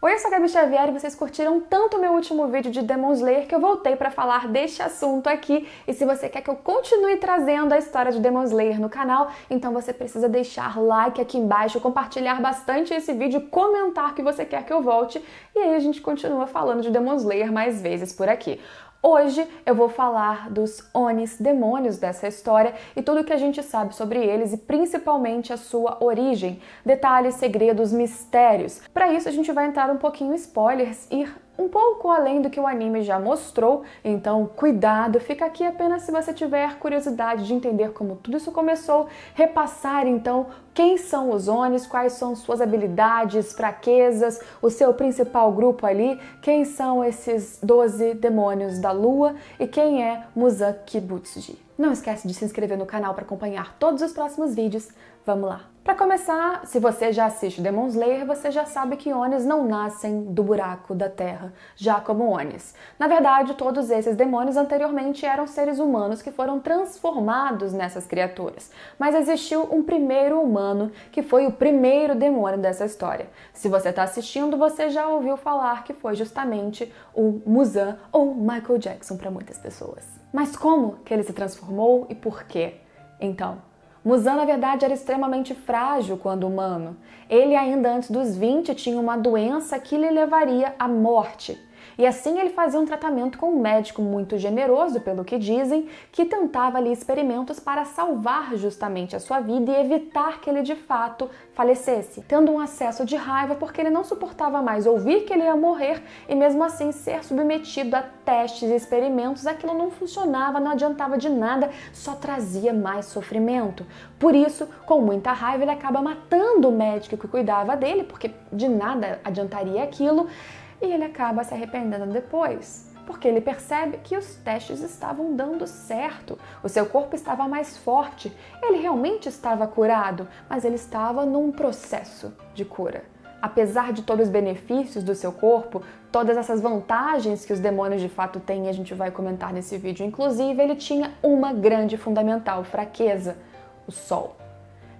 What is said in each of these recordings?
Oi, eu sou a Gabi Xavier e vocês curtiram tanto o meu último vídeo de Demon Slayer que eu voltei para falar deste assunto aqui. E se você quer que eu continue trazendo a história de Demon Slayer no canal, então você precisa deixar like aqui embaixo, compartilhar bastante esse vídeo, comentar que você quer que eu volte. E aí a gente continua falando de Demon Slayer mais vezes por aqui. Hoje eu vou falar dos Onis, demônios dessa história e tudo o que a gente sabe sobre eles e principalmente a sua origem, detalhes, segredos, mistérios. Para isso a gente vai entrar um pouquinho em spoilers e um pouco além do que o anime já mostrou, então cuidado, fica aqui apenas se você tiver curiosidade de entender como tudo isso começou, repassar então quem são os Onis, quais são suas habilidades, fraquezas, o seu principal grupo ali, quem são esses 12 demônios da lua e quem é Muzan Kibutsuji. Não esquece de se inscrever no canal para acompanhar todos os próximos vídeos. Vamos lá! Para começar, se você já assiste Demon Slayer, você já sabe que Onis não nascem do buraco da terra, já como Onis. Na verdade, todos esses demônios anteriormente eram seres humanos que foram transformados nessas criaturas. Mas existiu um primeiro humano que foi o primeiro demônio dessa história. Se você está assistindo, você já ouviu falar que foi justamente o Muzan ou Michael Jackson para muitas pessoas. Mas como que ele se transformou e por quê? Então, Muzan, na verdade, era extremamente frágil quando humano. Ele, ainda antes dos 20, tinha uma doença que lhe levaria à morte. E assim ele fazia um tratamento com um médico muito generoso, pelo que dizem, que tentava ali experimentos para salvar justamente a sua vida e evitar que ele de fato falecesse, tendo um acesso de raiva porque ele não suportava mais ouvir que ele ia morrer e mesmo assim ser submetido a testes e experimentos. Aquilo não funcionava, não adiantava de nada, só trazia mais sofrimento. Por isso, com muita raiva, ele acaba matando o médico que cuidava dele, porque de nada adiantaria aquilo. E ele acaba se arrependendo depois, porque ele percebe que os testes estavam dando certo, o seu corpo estava mais forte, ele realmente estava curado, mas ele estava num processo de cura. Apesar de todos os benefícios do seu corpo, todas essas vantagens que os demônios de fato têm, e a gente vai comentar nesse vídeo, inclusive, ele tinha uma grande e fundamental fraqueza: o sol.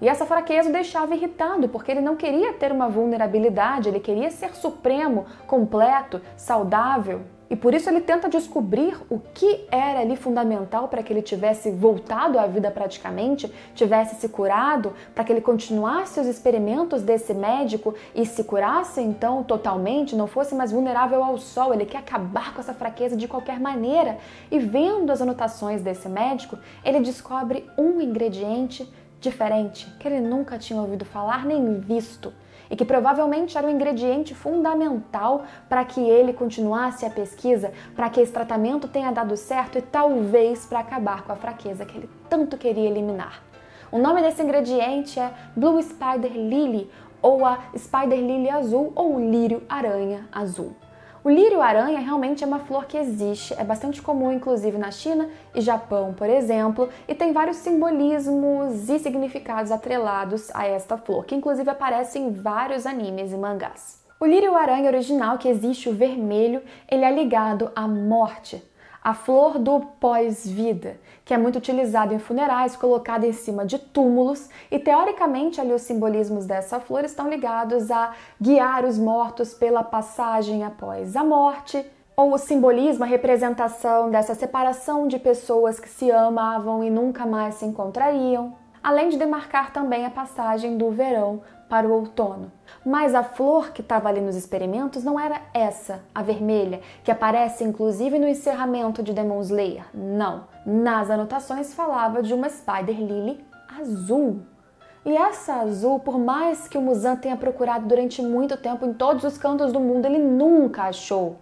E essa fraqueza o deixava irritado, porque ele não queria ter uma vulnerabilidade, ele queria ser supremo, completo, saudável. E por isso ele tenta descobrir o que era ali fundamental para que ele tivesse voltado à vida praticamente, tivesse se curado, para que ele continuasse os experimentos desse médico e se curasse então totalmente, não fosse mais vulnerável ao sol. Ele quer acabar com essa fraqueza de qualquer maneira. E vendo as anotações desse médico, ele descobre um ingrediente diferente, que ele nunca tinha ouvido falar nem visto, e que provavelmente era um ingrediente fundamental para que ele continuasse a pesquisa, para que esse tratamento tenha dado certo e talvez para acabar com a fraqueza que ele tanto queria eliminar. O nome desse ingrediente é Blue Spider Lily, ou a Spider Lily azul, ou o lírio-aranha azul. O lírio-aranha realmente é uma flor que existe, é bastante comum inclusive na China e Japão, por exemplo, e tem vários simbolismos e significados atrelados a esta flor, que inclusive aparece em vários animes e mangás. O lírio-aranha original, que existe o vermelho, ele é ligado à morte, a flor do pós-vida, que é muito utilizada em funerais, colocada em cima de túmulos, e teoricamente ali os simbolismos dessa flor estão ligados a guiar os mortos pela passagem após a morte, ou o simbolismo, a representação dessa separação de pessoas que se amavam e nunca mais se encontrariam, além de demarcar também a passagem do verão para o outono. Mas a flor que estava ali nos experimentos não era essa, a vermelha, que aparece inclusive no encerramento de Demon Slayer. Não. Nas anotações falava de uma Spider Lily azul. E essa azul, por mais que o Muzan tenha procurado durante muito tempo em todos os cantos do mundo, ele nunca achou.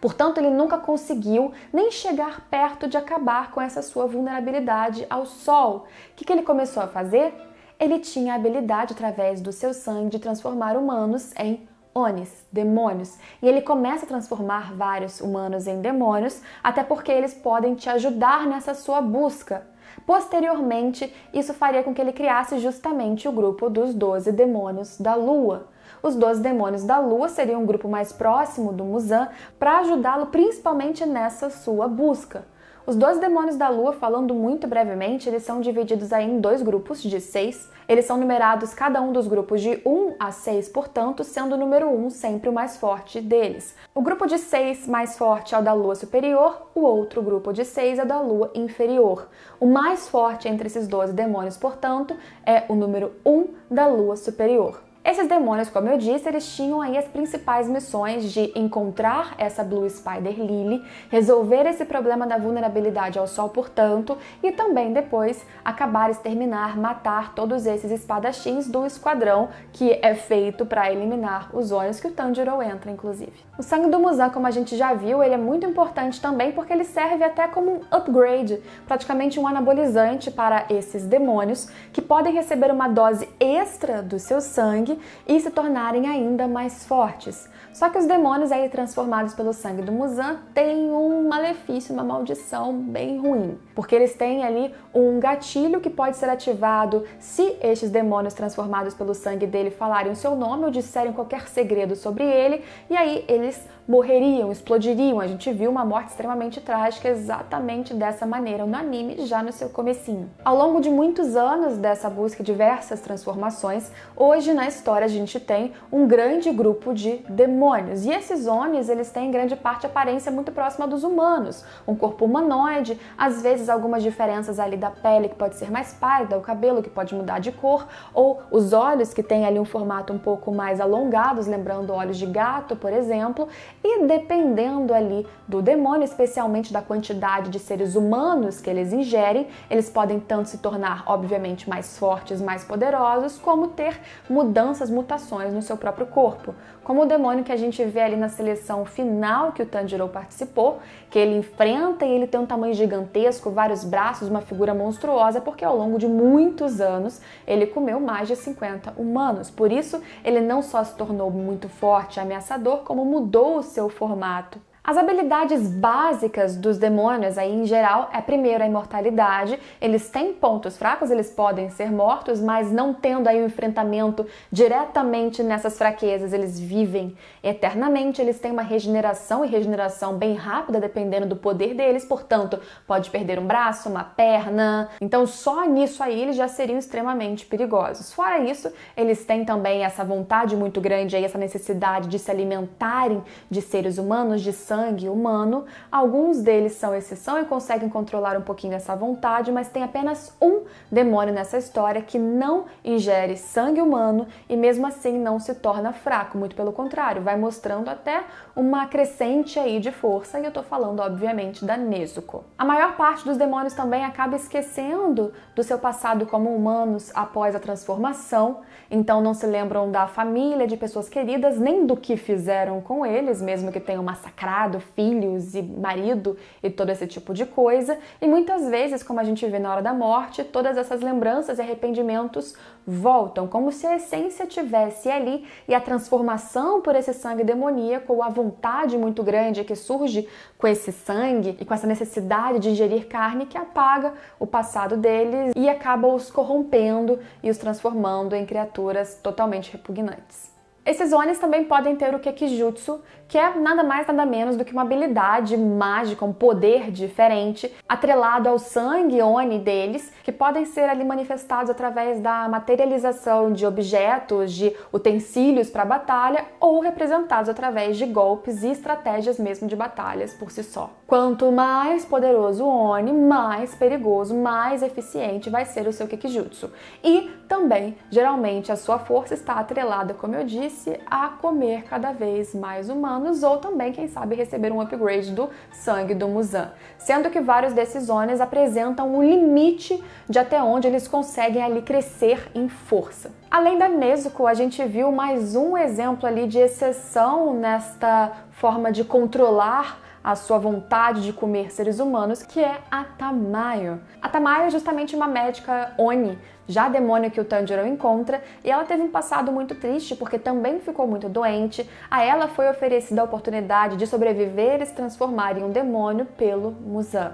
Portanto, ele nunca conseguiu nem chegar perto de acabar com essa sua vulnerabilidade ao sol. O que ele começou a fazer? Ele tinha a habilidade, através do seu sangue, de transformar humanos em Onis, demônios. E ele começa a transformar vários humanos em demônios, até porque eles podem te ajudar nessa sua busca. Posteriormente, isso faria com que ele criasse justamente o grupo dos 12 demônios da Lua. Os 12 demônios da Lua seriam um grupo mais próximo do Muzan para ajudá-lo principalmente nessa sua busca. Os 12 demônios da lua, falando muito brevemente, eles são divididos aí em 2 grupos de 6. Eles são numerados cada um dos grupos de 1 a 6, portanto, sendo o número 1 sempre o mais forte deles. O grupo de 6 mais forte é o da lua superior, o outro grupo de 6 é o da lua inferior. O mais forte entre esses 12 demônios, portanto, é o número 1 da lua superior. Esses demônios, como eu disse, eles tinham aí as principais missões de encontrar essa Blue Spider Lily, resolver esse problema da vulnerabilidade ao sol, portanto, e também depois acabar, exterminar, matar todos esses espadachins do esquadrão que é feito para eliminar os olhos que o Tanjiro entra, inclusive. O sangue do Muzan, como a gente já viu, ele é muito importante também porque ele serve até como um upgrade, praticamente um anabolizante para esses demônios que podem receber uma dose extra do seu sangue e se tornarem ainda mais fortes. Só que os demônios aí transformados pelo sangue do Muzan têm um malefício, uma maldição bem ruim, porque eles têm ali um gatilho que pode ser ativado se estes demônios transformados pelo sangue dele falarem o seu nome ou disserem qualquer segredo sobre ele, e aí eles morreriam, explodiriam. A gente viu uma morte extremamente trágica exatamente dessa maneira no anime, já no seu comecinho. Ao longo de muitos anos dessa busca de diversas transformações, hoje na história a gente tem um grande grupo de demônios. E esses Onis, eles têm em grande parte aparência muito próxima dos humanos. Um corpo humanoide, às vezes algumas diferenças ali da pele que pode ser mais pálida, o cabelo que pode mudar de cor, ou os olhos que têm ali um formato um pouco mais alongados, lembrando olhos de gato, por exemplo. E dependendo ali do demônio, especialmente da quantidade de seres humanos que eles ingerem, eles podem tanto se tornar, obviamente, mais fortes, mais poderosos, como ter mudanças, mutações no seu próprio corpo. Como o demônio que a gente vê ali na seleção final que o Tanjiro participou, que ele enfrenta e ele tem um tamanho gigantesco, vários braços, uma figura monstruosa, porque ao longo de muitos anos ele comeu mais de 50 humanos. Por isso, ele não só se tornou muito forte e ameaçador, como mudou o seu formato. As habilidades básicas dos demônios aí em geral é primeiro a imortalidade. Eles têm pontos fracos, eles podem ser mortos, mas não tendo aí um enfrentamento diretamente nessas fraquezas, eles vivem eternamente. Eles têm uma regeneração e regeneração bem rápida dependendo do poder deles, portanto pode perder um braço, uma perna. Então só nisso aí eles já seriam extremamente perigosos. Fora isso, eles têm também essa vontade muito grande aí, essa necessidade de se alimentarem de seres humanos, de sangue humano. Alguns deles são exceção e conseguem controlar um pouquinho essa vontade, mas tem apenas um demônio nessa história que não ingere sangue humano e mesmo assim não se torna fraco, muito pelo contrário, vai mostrando até uma crescente aí de força, e eu tô falando obviamente da Nezuko. A maior parte dos demônios também acaba esquecendo do seu passado como humanos após a transformação, então não se lembram da família, de pessoas queridas, nem do que fizeram com eles, mesmo que tenham massacrado filhos e marido e todo esse tipo de coisa. E muitas vezes, como a gente vê na hora da morte, todas essas lembranças e arrependimentos voltam, como se a essência tivesse ali e a transformação por esse sangue demoníaco, ou a vontade muito grande que surge com esse sangue e com essa necessidade de ingerir carne, que apaga o passado deles e acaba os corrompendo e os transformando em criaturas totalmente repugnantes. Esses Onis também podem ter o Kekijutsu, que é nada mais nada menos do que uma habilidade mágica, um poder diferente, atrelado ao sangue Oni deles, que podem ser ali manifestados através da materialização de objetos, de utensílios para batalha, ou representados através de golpes e estratégias mesmo de batalhas por si só. Quanto mais poderoso o Oni, mais perigoso, mais eficiente vai ser o seu Kekijutsu. E também, geralmente, a sua força está atrelada, como eu disse, a comer cada vez mais humanos, ou também, quem sabe, receber um upgrade do sangue do Muzan. Sendo que vários desses Onis apresentam um limite de até onde eles conseguem ali crescer em força. Além da Nezuko, a gente viu mais um exemplo ali de exceção nesta forma de controlar a sua vontade de comer seres humanos, que é a Tamayo. A Tamayo é justamente uma médica Oni, já demônio que o Tanjiro encontra, e ela teve um passado muito triste porque também ficou muito doente. A ela foi oferecida a oportunidade de sobreviver e se transformar em um demônio pelo Muzan.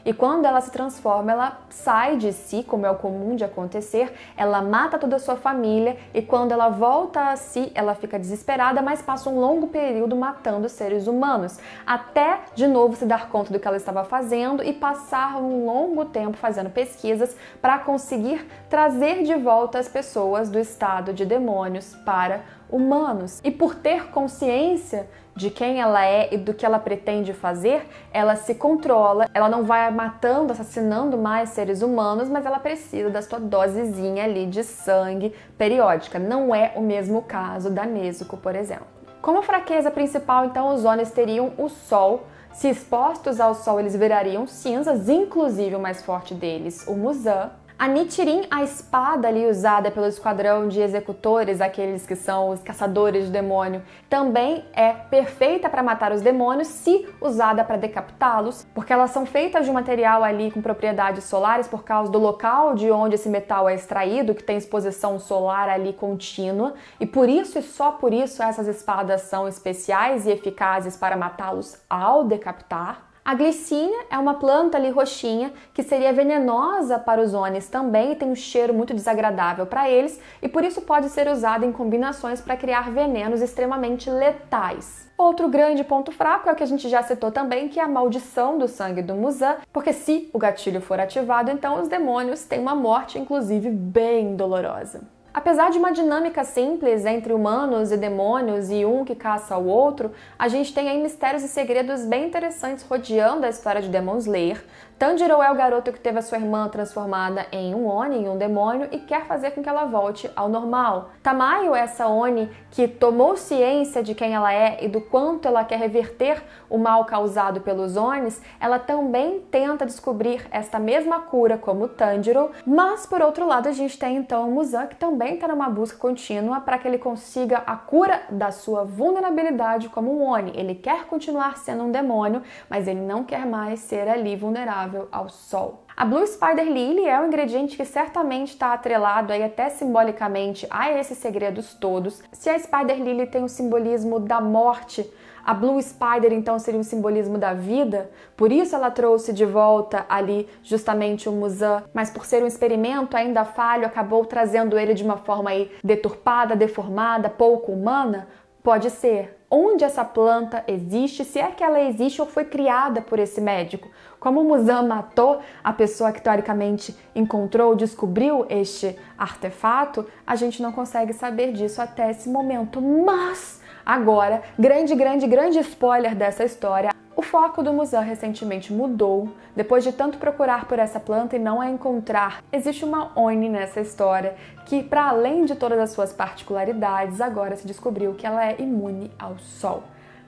e quando ela se transforma, ela sai de si, como é o comum de acontecer, ela mata toda a sua família e quando ela volta a si, ela fica desesperada, mas passa um longo período matando seres humanos, até de novo se dar conta do que ela estava fazendo e passar um longo tempo fazendo pesquisas para conseguir trazer de volta as pessoas do estado de demônios para humanos. E por ter consciência de quem ela é e do que ela pretende fazer, ela se controla, ela não vai matando, assassinando mais seres humanos, mas ela precisa da sua dosezinha ali de sangue periódica. Não é o mesmo caso da Nezuko, por exemplo. Como fraqueza principal, então, os Onis teriam o Sol. Se expostos ao Sol, eles virariam cinzas, inclusive o mais forte deles, o Muzan. A Nichirin, a espada ali usada pelo esquadrão de executores, aqueles que são os caçadores de demônio, também é perfeita para matar os demônios se usada para decapitá-los, porque elas são feitas de um material ali com propriedades solares por causa do local de onde esse metal é extraído, que tem exposição solar ali contínua, e por isso e só por isso essas espadas são especiais e eficazes para matá-los ao decapitar. A glicínia é uma planta ali roxinha que seria venenosa para os Onis também e tem um cheiro muito desagradável para eles e por isso pode ser usada em combinações para criar venenos extremamente letais. Outro grande ponto fraco é o que a gente já citou também, que é a maldição do sangue do Muzan, porque se o gatilho for ativado, então os demônios têm uma morte, inclusive, bem dolorosa. Apesar de uma dinâmica simples entre humanos e demônios e um que caça o outro, a gente tem aí mistérios e segredos bem interessantes rodeando a história de Demon Slayer. Tanjiro é o garoto que teve a sua irmã transformada em um Oni, em um demônio, e quer fazer com que ela volte ao normal. Tamayo é essa Oni que tomou ciência de quem ela é e do quanto ela quer reverter o mal causado pelos Onis. Ela também tenta descobrir esta mesma cura como Tanjiro, mas por outro lado a gente tem então o Muzan, que também está numa busca contínua para que ele consiga a cura da sua vulnerabilidade como um Oni. Ele quer continuar sendo um demônio, mas ele não quer mais ser ali vulnerável ao sol. A Blue Spider Lily é um ingrediente que certamente está atrelado aí até simbolicamente a esses segredos todos. Se a Spider Lily tem o simbolismo da morte, a Blue Spider então seria um simbolismo da vida, por isso ela trouxe de volta ali justamente o Muzan, mas por ser um experimento ainda falho, acabou trazendo ele de uma forma aí deturpada, deformada, pouco humana? Pode ser. Onde essa planta existe, se é que ela existe ou foi criada por esse médico. Como o Muzan matou a pessoa que teoricamente encontrou, descobriu este artefato, a gente não consegue saber disso até esse momento. Mas agora, grande spoiler dessa história, o foco do Muzan recentemente mudou. Depois de tanto procurar por essa planta e não a encontrar, existe uma Oni nessa história que, para além de todas as suas particularidades, agora se descobriu que ela é imune ao sol.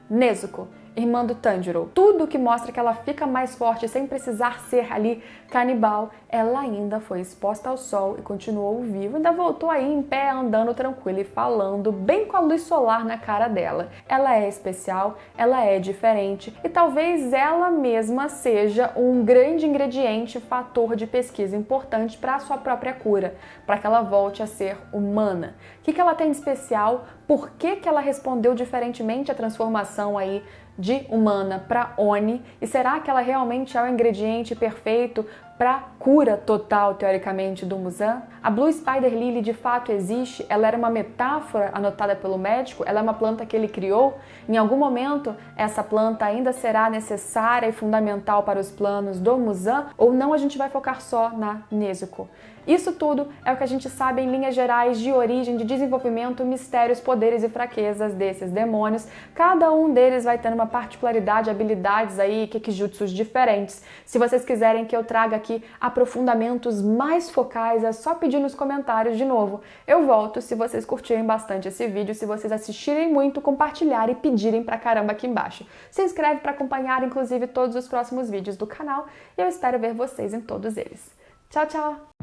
Nezuko, irmã do Tanjiro. Tudo que mostra que ela fica mais forte sem precisar ser ali canibal, ela ainda foi exposta ao sol e continuou viva, ainda voltou aí em pé, andando tranquila e falando, bem com a luz solar na cara dela. Ela é especial, ela é diferente e talvez ela mesma seja um grande ingrediente, fator de pesquisa importante para a sua própria cura, para que ela volte a ser humana. O que ela tem de especial? Por que ela respondeu diferentemente à transformação aí de humana para Oni? E será que ela realmente é o ingrediente perfeito para cura total, teoricamente, do Muzan? A Blue Spider Lily de fato existe? Ela era uma metáfora anotada pelo médico? Ela é uma planta que ele criou? Em algum momento, essa planta ainda será necessária e fundamental para os planos do Muzan? Ou não, a gente vai focar só na Nezuko? Isso tudo é o que a gente sabe em linhas gerais de origem, de desenvolvimento, mistérios, poderes e fraquezas desses demônios. Cada um deles vai tendo uma particularidade, habilidades aí, kekijutsus diferentes. Se vocês quiserem que eu traga aqui aprofundamentos mais focais, é só pedir nos comentários de novo. Eu volto se vocês curtirem bastante esse vídeo, se vocês assistirem muito, compartilharem e pedirem pra caramba aqui embaixo. Se inscreve para acompanhar, inclusive, todos os próximos vídeos do canal e eu espero ver vocês em todos eles. Tchau, tchau!